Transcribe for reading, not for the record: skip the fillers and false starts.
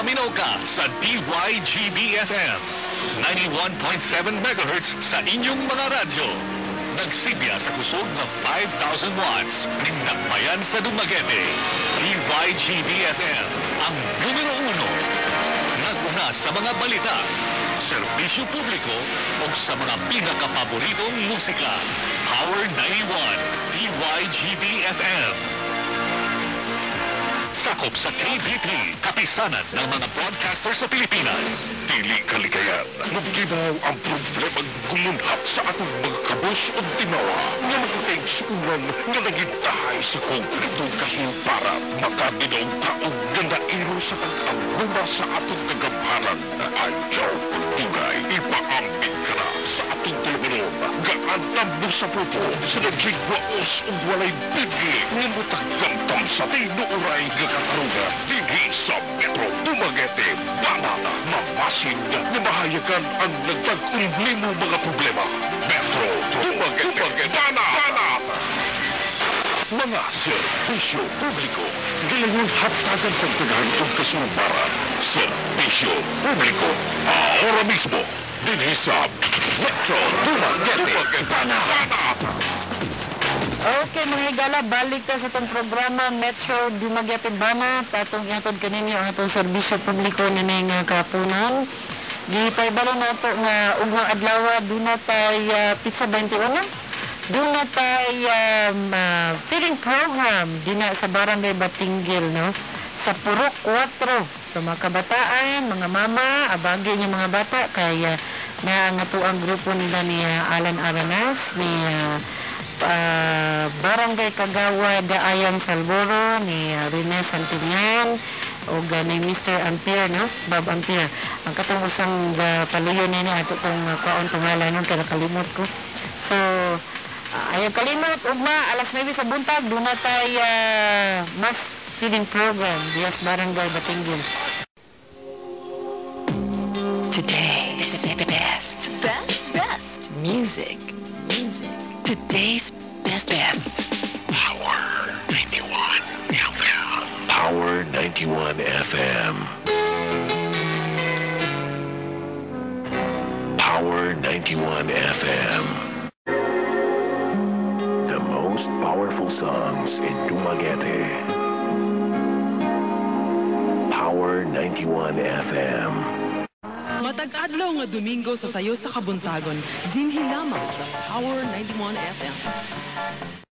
Maminaw ka sa DYGB-FM 91.7 MHz sa inyong mga radyo. Nagsigya sa kusog na 5,000 watts. Nindakbayan sa Dumaguete. DYGB-FM ang numero 1. Naguna sa mga balita, serbisyo publiko o sa mga pinakapaboritong musika. Power 91, DYGB-FM. Sakop sa KBP, kapisanan ng mga broadcaster sa Pilipinas. Dili kaligayan, naggibaw ang problemang gumunhap sa atong mga kabos o tinawa nga makakaigsunan nga nagitahay sa konkretong para makabinaw taong gandairo sa pag-ambuma sa atong kagamhanan. Ayaw pagtugay, ipaambit ka na sa atong teleponom. Gaantam mo sa puto sa nagigwaos o walay bigi nga mutagkamtam sa tinuuray gagataruga dinhi sa Metro Dumaguete. Banata, mamasin na mahayagan ang nagtag-umlimo mga problema. Metro Dumaguete. Banata! Mga serbisyo publiko, galayong hatagan pagtagahan o kasunbaran. Serbisyo publiko, ahora mismo, dinhi sa Metro Dumaguete. Banata! Okay, mga higala, balik ta sa itong programa Metro Dumaguete Bana. Patong ihatod kaninyo ang itong serbisyo publiko na ning kapunan. Gipaybalo na ito nga ugmang adlaw, doon na tayo Pizza 21. Doon na tayo feeding program din na sa Barangay Batinggil, no? Sa Purok 4. So mga kabataan, mga mama, abagi niyo mga bata, kaya na nga to ang grupo nila ni Alan Aranas, ni Barangay Kagawa Daayan Salboro, ni Rene Santillan o ni Mr. Ampere, no? Bob Ampere. Ang katong usang paluyon nini ato tong kaon tungalan nun kaya nakalimot ko. So ayaw kalimot ugma alas 9 sa buntag doon na tayo mass feeding program dias Barangay Batinggil. Today's best music. Today's best. Power 91 FM. Power 91 FM. Power 91 FM. The most powerful songs in Dumaguete. Power 91 FM. Matag-adlaw nga Domingo sa sayo sa Kabuntagon, dinhi lamang sa Power 91 FM.